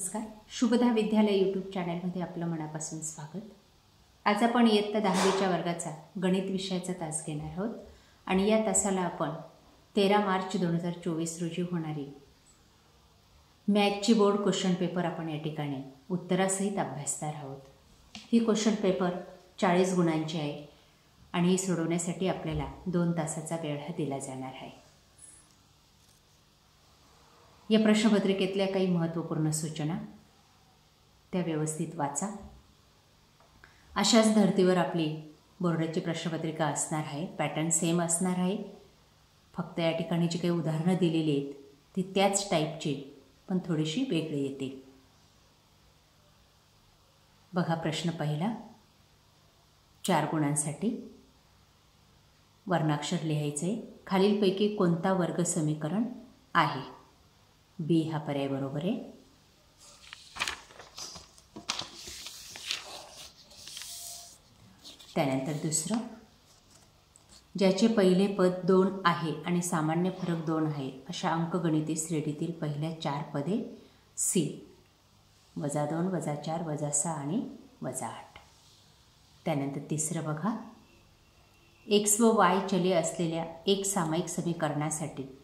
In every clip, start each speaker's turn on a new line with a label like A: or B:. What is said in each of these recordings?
A: नमस्कार. शुभदा विद्यालय यूट्यूब चॅनलमध्ये आपलं मनापासून स्वागत. आज आपण इयत्ता 10वीच्या वर्गाचा गणित विषयाचा तास घेणार आहोत आणि या तासाला आपण 13 मार्च 2024 रोजी होणारी मॅथची बोर्ड क्वेश्चन पेपर आपण या ठिकाणी उत्तरासहित अभ्यासणार आहोत. ही क्वेश्चन पेपर 40 गुणांची आहे आणि ही सोडवण्यासाठी आपल्याला 2 तासाचा वेळ हा दिला जाणार आहे. या प्रश्नपत्रिकेतल्या काही महत्त्वपूर्ण सूचना त्या व्यवस्थित वाचा. अशाच धर्तीवर आपली बोर्डाची प्रश्नपत्रिका असणार आहे. पॅटर्न सेम असणार आहे. फक्त या ठिकाणी जी काही उदाहरणं दिलेली आहेत ती त्याच टाईपची पण थोडीशी वेगळी येतील. बघा, प्रश्न पहिला 4 गुणांसाठी वर्णाक्षर लिहायचे आहे. खालीलपैकी कोणता वर्ग समीकरण आहे? बी हा पर्याय बरोबर आहे. त्यानंतर दुसरं, ज्याचे पहिले पद 2 आहे आणि सामान्य फरक 2 आहे अशा अंकगणिती श्रेणीतील पहिल्या 4 पदे सी -2, -4, -6 आणि -8. त्यानंतर तिसरं बघा, एक्स व वाय चले असलेल्या एक सामायिक समीकरणासाठी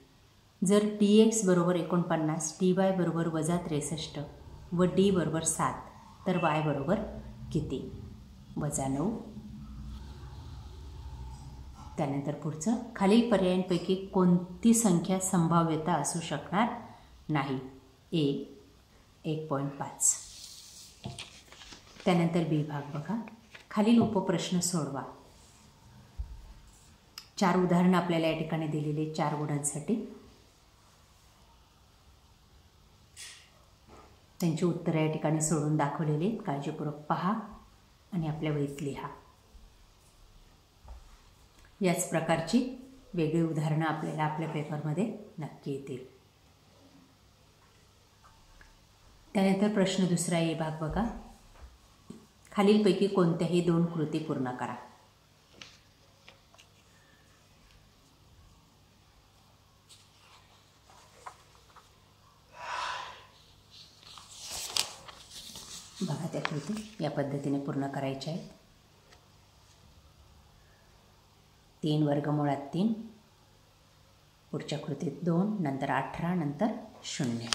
A: जर dx बरोबर 49, dy बरोबर -63 व d बरोबर 7 तर y बरोबर किती? -9. त्यानंतर पुढचं, खालील पर्यायांपैकी कोणती संख्या संभाव्यता असू शकणार नाही? ए 1.5. त्यानंतर बी भाग बघा, खालील उपप्रश्न सोडवा. 4 उदाहरणं आपल्याला या ठिकाणी दिलेली 4 गुणांसाठी. त्यांची उत्तरं या ठिकाणी सोडून दाखवलेली आहेत. काळजीपूर्वक पहा आणि आपल्या वहीत लिहा. याच प्रकारची वेगळी उदाहरणं आपल्याला आपल्या पेपरमध्ये नक्की येतील. त्यानंतर प्रश्न दुसरा ए भाग बघा, खालीलपैकी कोणत्याही 2 कृती पूर्ण करा. बघा, त्या कृती या पद्धतीने पूर्ण करायच्या आहेत. 3 वर्गमुळात 3, पुढच्या कृतीत 2, नंतर 18, नंतर 0.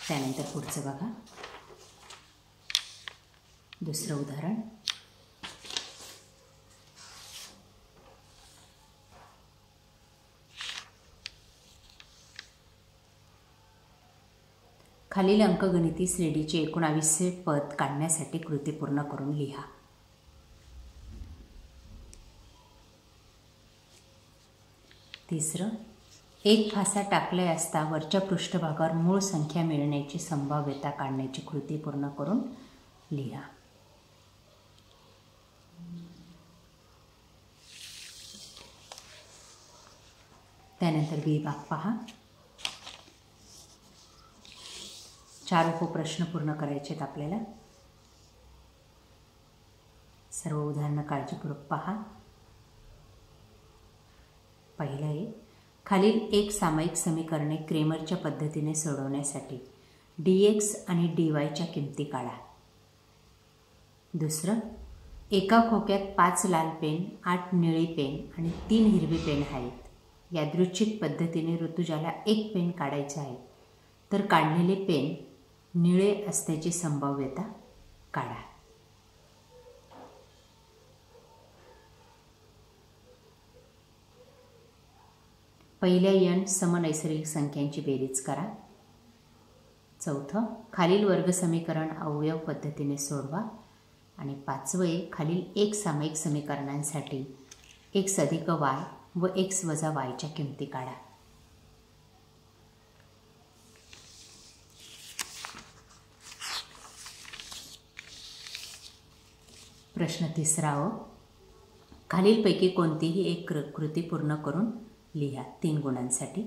A: त्यानंतर पुढचं बघा, दुसरं उदाहरण, खालील अंकगणिती श्रेणीचे 19 पद काढण्यासाठी कृती पूर्ण करून लिहा. तिसरं, एक फासा टाकले असता वरच्या पृष्ठभागावर मूळ संख्या मिळण्याची संभाव्यता काढण्याची कृती पूर्ण करून लिहा. त्यानंतर बी भाग पहा. 4 उपप्रश्न पूर्ण करायचे आहेत आपल्याला. सर्व उदाहरणं काळजीपूर्वक पहा. पहिलं आहे, खालील एक सामायिक समीकरणे क्रेमरच्या पद्धतीने सोडवण्यासाठी dx आणि dyच्या किमती काढा. दुसरं, एका खोक्यात 5 लाल पेन, 8 निळी पेन आणि 3 हिरवी पेन आहेत. यादृच्छिक पद्धतीने ऋतुजाला एक पेन काढायचं आहे तर काढलेले पेन निळे असण्याची संभाव्यता काढा. पहिल्या n समनैसर्गिक संख्यांची बेरीज करा. चौथं, खालील वर्ग समीकरण अवयव पद्धतीने सोडवा. आणि 5वं, खालील एक सामायिक समीकरणांसाठी x अधिक y व x वजा yच्या किमती काढा. प्रश्न तिसरा, खालीलपैकी कोणतीही एक कृती पूर्ण करून लिहा. 3 गुणांसाठी.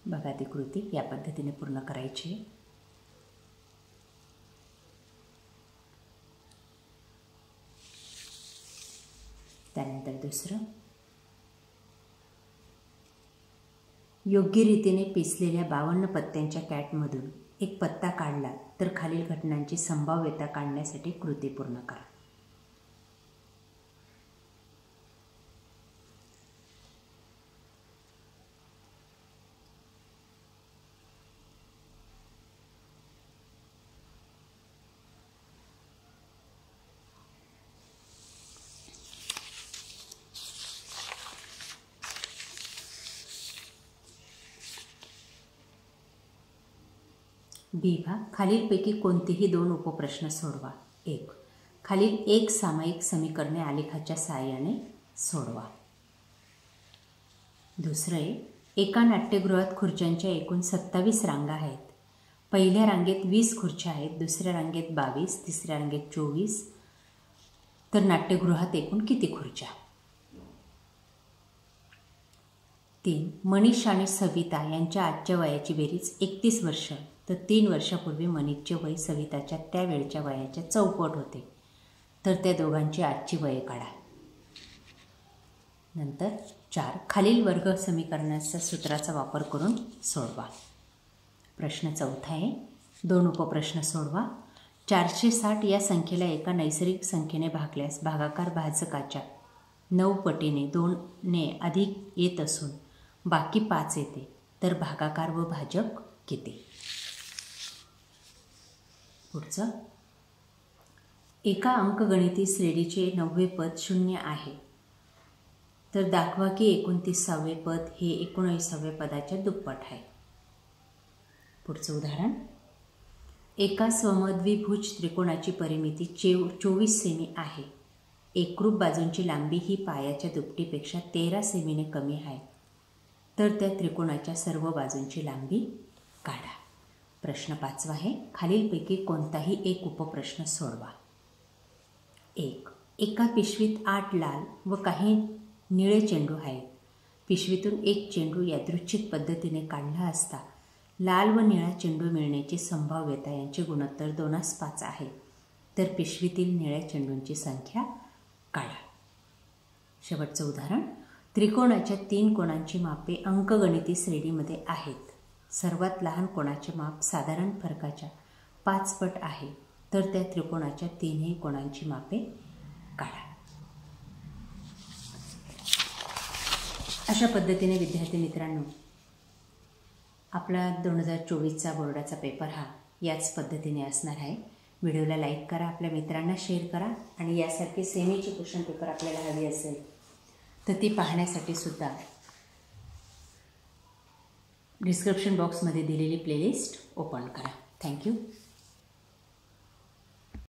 A: बघा, ती कृती या पद्धतीने पूर्ण करायची. त्यानंतर दुसरं, योग्य रीतीने पिसलेल्या 52 पत्त्यांच्या कॅटमधून एक पत्ता काढला तर खालील घटनांची संभाव्यता काढण्यासाठी कृती पूर्ण करा. बी भाग, खालीलपैकी कोणतेही 2 उपप्रश्न सोडवा. 1. खालील एक सामायिक समीकरणे आलेखाच्या सहाय्याने सोडवा. दुसरं आहे, एका नाट्यगृहात खुर्च्यांच्या एकूण 27 रांगा आहेत. पहिल्या रांगेत 20 खुर्च्या आहेत, दुसऱ्या रांगेत 22, तिसऱ्या रांगेत 24. तर नाट्यगृहात एकूण किती खुर्च्या? 3. मनीष आणि सविता यांच्या आजच्या वयाची बेरीज 31 वर्ष, तर 3 वर्षापूर्वी मनीषचे वय सविताच्या त्यावेळच्या वयाच्या चौपट होते. तर त्या दोघांची आजची वये काढा. नंतर 4. खालील वर्ग समीकरणाच्या सूत्राचा वापर करून सोडवा. प्रश्न चौथा आहे, 2 उपप्रश्न सोडवा. 460 या संख्येला एका नैसर्गिक संख्येने भागल्यास भागाकार भाजकाच्या 9 पटीने 2 ने अधिक येत असून बाकी 5 येते, तर भागाकार व भाजक किती? पुढचं, एका अंकगणिती श्रेणीचे 9वे पद 0 आहे, तर दाखवा की 29वे पद हे 19व्या पदाच्या दुप्पट आहे. पुढचं उदाहरण, एका समद्विभुज त्रिकोणाची परिमिती 24 सेमी आहे. एकरूप बाजूंची लांबी ही पायाच्या दुपटीपेक्षा 13 सेमीने कमी आहे, तर त्या त्रिकोणाच्या सर्व बाजूंची लांबी काढा. प्रश्न 5वा आहे, खालीलपैकी कोणताही एक उपप्रश्न सोडवा. 1. एका पिशवीत 8 लाल व काही निळे चेंडू आहेत. पिशवीतून एक चेंडू यादृच्छिक पद्धतीने काढला असता लाल व निळा चेंडू मिळण्याची संभाव्यता यांचे गुणोत्तर 2:5 आहे, तर पिशवीतील निळ्या चेंडूंची संख्या काढा. शेवटचं उदाहरण, त्रिकोणाच्या 3 कोणांची मापे अंकगणिती श्रेणीमध्ये आहेत. सर्वात लहान कोणाचे माप साधारण फरकाच्या 5 पट आहे, तर त्या त्रिकोणाच्या 3ही कोणांची मापे काढा. अशा पद्धतीने विद्यार्थी मित्रांनो, आपला 2024चा बोर्डाचा पेपर हा याच पद्धतीने असणार आहे. व्हिडिओला लाईक करा, आपल्या मित्रांना शेअर करा आणि यासारखे सेमीचे क्वेश्चन पेपर आपल्याला हवी असेल तर ती पाहण्यासाठी सुद्धा डिस्क्रिप्शन बॉक्समध्ये दिलेली प्लेलिस्ट ओपन करा. थँक्यू.